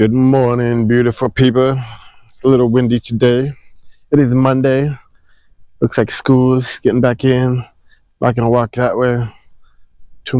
Good morning, beautiful people. It's a little windy today. It is Monday. Looks like school's getting back in. Not gonna walk that way. Too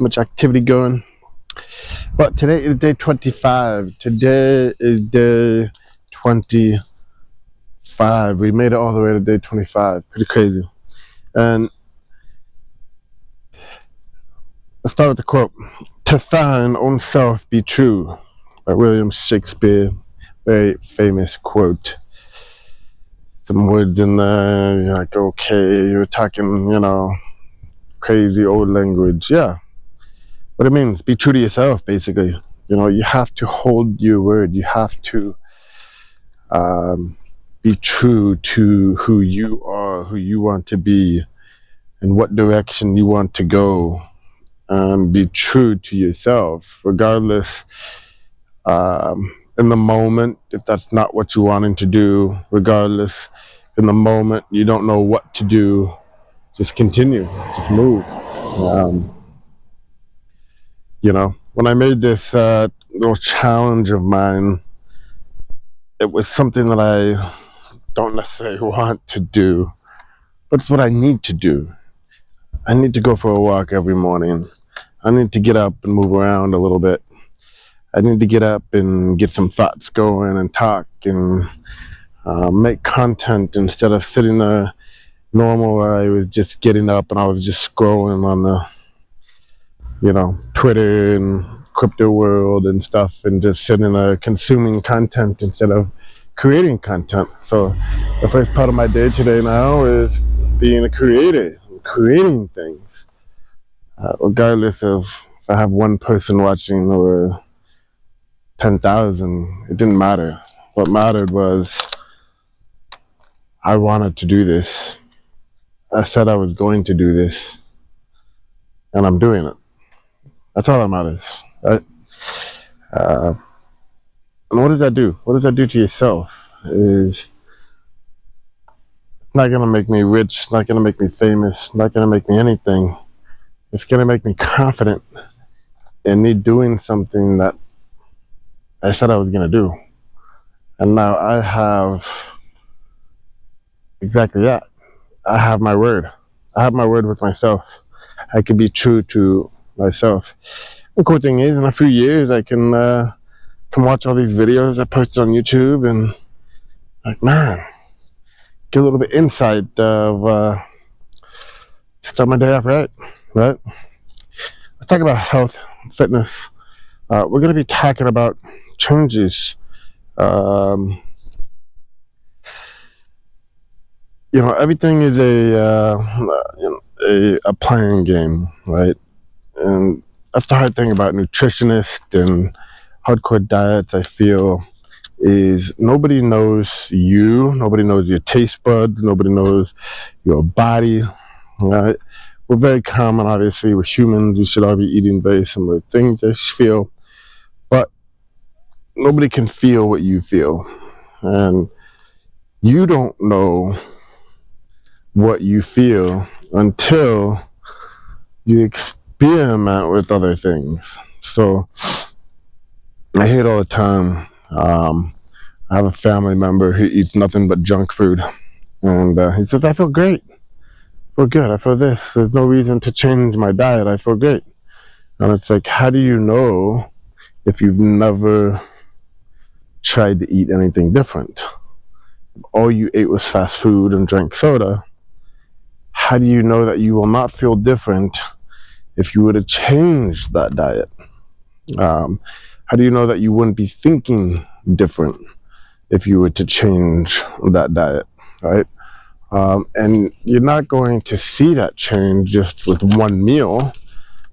much activity going. But today is day 25. Today is day 25. We made it all the way to day 25. Pretty crazy. And let's start with the quote. To thine own self be true, by William Shakespeare. Very famous quote. Some words in there, you're like, okay, you're talking, crazy old language. Yeah. What it means, be true to yourself, basically. You have to hold your word. You have to be true to who you are, who you want to be, and what direction you want to go. Be true to yourself, regardless, in the moment, if that's not what you're wanting to do, regardless, in the moment, you don't know what to do, just continue, just move. When I made this little challenge of mine, it was something that I don't necessarily want to do, but it's what I need to do. I need to go for a walk every morning. I need to get up and move around a little bit. I need to get up and get some thoughts going and talk and make content instead of sitting there normal where I was just getting up and I was just scrolling on the, Twitter and crypto world and stuff and just sitting there consuming content instead of creating content. So the first part of my day today now is being a creator, creating things, regardless of if I have one person watching or 10,000, it didn't matter. What mattered was I wanted to do this. I said I was going to do this, and I'm doing it. That's all that matters, right? And what does that do? What does that do to yourself? It's not gonna make me rich. It's not gonna make me famous. It's not gonna make me anything. It's gonna make me confident in me doing something that I said I was gonna do. And now I have exactly that. I have my word. I have my word with myself. I can be true to myself. The cool thing is, in a few years, I can watch all these videos I post on YouTube and, get a little bit insight of start my day off right? Let's talk about health, fitness. We're going to be talking about changes. Everything is a playing game, right? And that's the hard thing about nutritionists and hardcore diets, I feel, is nobody knows you, nobody knows your taste buds, nobody knows your body, right? We're very common, obviously, we're humans, we should all be eating very similar things, I feel, but nobody can feel what you feel, and you don't know what you feel until you experiment with other things. So I hear it all the time. I have a family member who eats nothing but junk food, and he says, I feel great, I feel good, I feel this, there's no reason to change my diet, I feel great. And it's like, how do you know if you've never tried to eat anything different? All you ate was fast food and drank soda. How do you know that you will not feel different if you were to change that diet? How do you know that you wouldn't be thinking different if you were to change that diet, right? And you're not going to see that change just with one meal,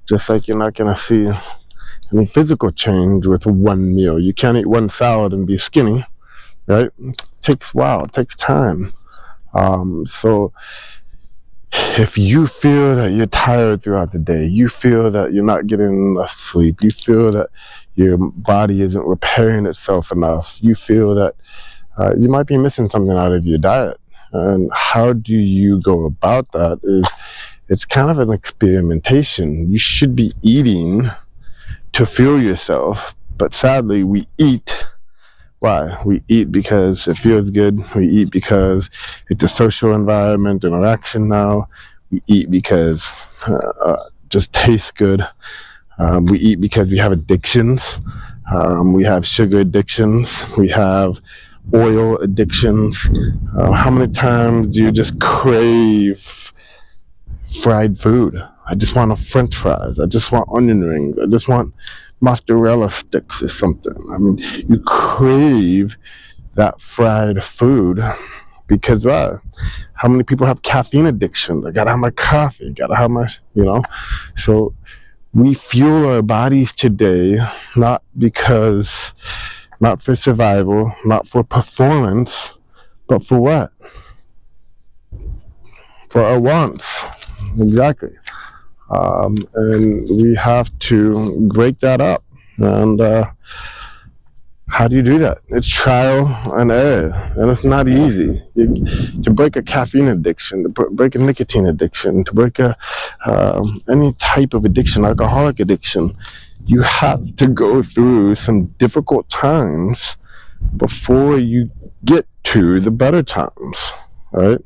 just like you're not going to see any physical change with one meal. You can't eat one salad and be skinny, right? It takes a while, it takes time. So if you feel that you're tired throughout the day, you feel that you're not getting enough sleep, you feel that your body isn't repairing itself enough, you feel that you might be missing something out of your diet. And how do you go about that is it's kind of an experimentation. You should be eating to fuel yourself, But sadly, we eat. Why? We eat because it feels good. We eat because it's a social environment, interaction now. We eat because just tastes good. We eat because we have addictions. We have sugar addictions. We have oil addictions. How many times do you just crave fried food? I just want a French fries. I just want onion rings. I just want mozzarella sticks or something. I mean, you crave that fried food because how many people have caffeine addiction? I gotta have my coffee. Gotta have my, So we fuel our bodies today not for survival, not for performance, but for what? For our wants. Exactly. And we have to break that up. And how do you do that? It's trial and error, and it's not easy. To break a caffeine addiction, to break a nicotine addiction, to break any type of addiction, alcoholic addiction, you have to go through some difficult times before you get to the better times, right?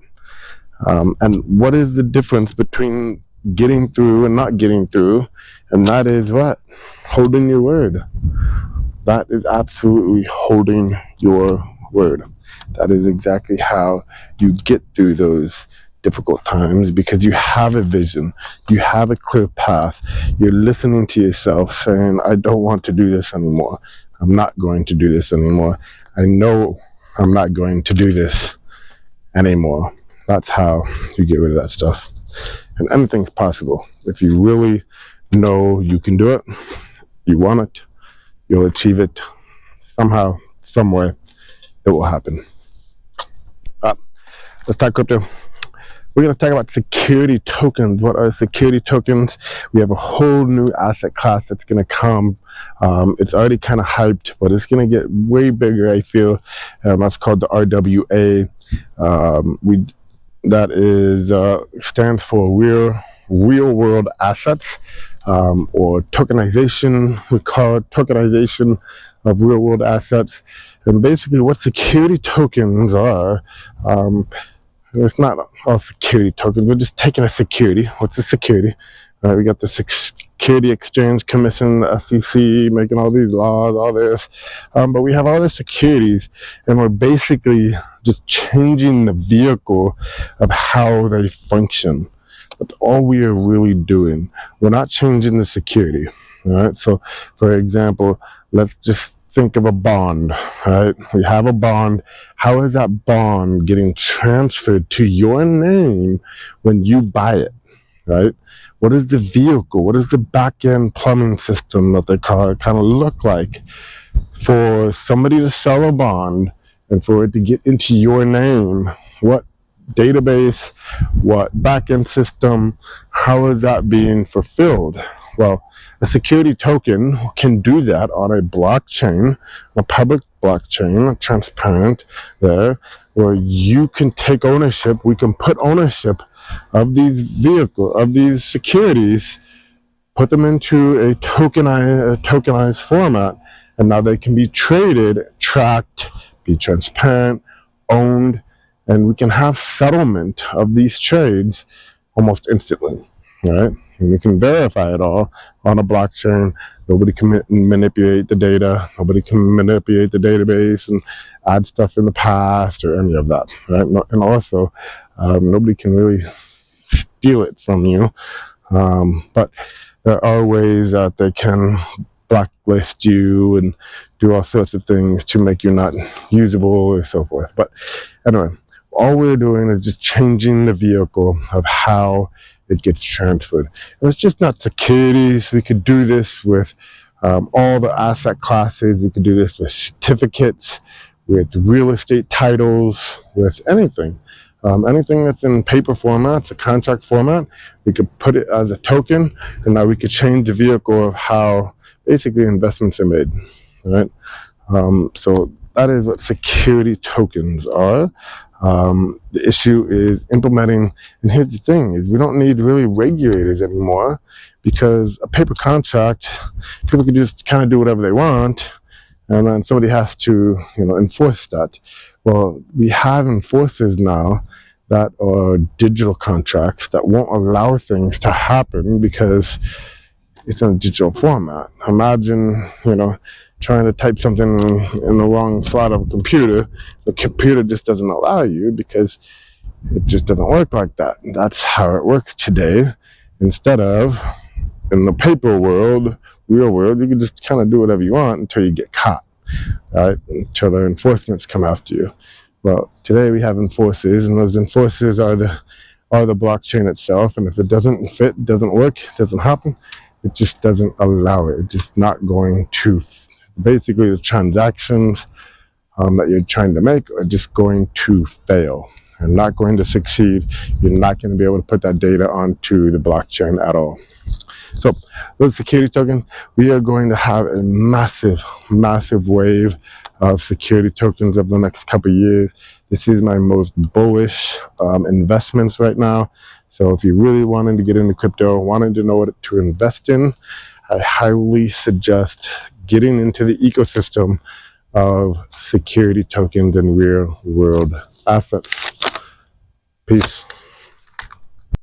And what is the difference between getting through and not getting through? And that is what? Holding your word. That is absolutely holding your word. That is exactly how you get through those difficult times, because you have a vision, you have a clear path. You're listening to yourself saying, I don't want to do this anymore. I'm not going to do this anymore. I know I'm not going to do this anymore. That's how you get rid of that stuff. And anything's possible. If you really know you can do it, you want it, you'll achieve it. Somehow, somewhere, it will happen. Let's talk crypto. We're going to talk about security tokens. What are security tokens? We have a whole new asset class that's going to come. It's already kind of hyped, but it's going to get way bigger, I feel. That's called the RWA. That stands for real world assets, or tokenization. We call it tokenization of real world assets. And basically what security tokens are, it's not all security tokens. We're just taking a security. What's a security? We got the Security Exchange Commission, the SEC, making all these laws, all this. But we have all the securities, and we're basically just changing the vehicle of how they function. That's all we are really doing. We're not changing the security. All right. So, for example, let's just think of a bond, right? We have a bond. How is that bond getting transferred to your name when you buy it, right? What is the vehicle? What is the back-end plumbing system that they call it kind of look like for somebody to sell a bond and for it to get into your name? What database, what back-end system, how is that being fulfilled? Well, a security token can do that on a blockchain, a public blockchain, transparent there, where you can take ownership, we can put ownership of these securities, put them into a tokenized format, and now they can be traded, tracked, be transparent, owned, and we can have settlement of these trades almost instantly, right? And we can verify it all on a blockchain. Nobody can manipulate the data. Nobody can manipulate the database and add stuff in the past or any of that, right? And also, nobody can really steal it from you. But there are ways that they can blacklist you and do all sorts of things to make you not usable or so forth. But anyway, all we're doing is just changing the vehicle of how it gets transferred. And it's just not securities. We could do this with all the asset classes. We could do this with certificates, with real estate titles, with anything. Anything that's in paper format, a contract format, we could put it as a token, and now we could change the vehicle of how basically investments are made, right? So that is what security tokens are. The issue is implementing, and here's the thing, is we don't need really regulators anymore, because a paper contract, people can just kind of do whatever they want, and then somebody has to, enforce that. Well, we have enforcers now that are digital contracts that won't allow things to happen because it's in a digital format. Imagine, trying to type something in the wrong slot of a computer. The computer just doesn't allow you because it just doesn't work like that. That's how it works today. Instead of, in the paper world, real world, you can just kind of do whatever you want until you get caught, right? Until the enforcements come after you. Well, today we have enforcers, and those enforcers are the blockchain itself. And if it doesn't fit, doesn't work, doesn't happen, it just doesn't allow it. It's just not going to. Basically, the transactions that you're trying to make are just going to fail and not going to succeed. You're not going to be able to put that data onto the blockchain at all. So, with security tokens, we are going to have a massive, massive wave of security tokens over the next couple of years. This is my most bullish investments right now. So if you really wanted to get into crypto, wanted to know what to invest in, I highly suggest getting into the ecosystem of security tokens and real world assets. Peace.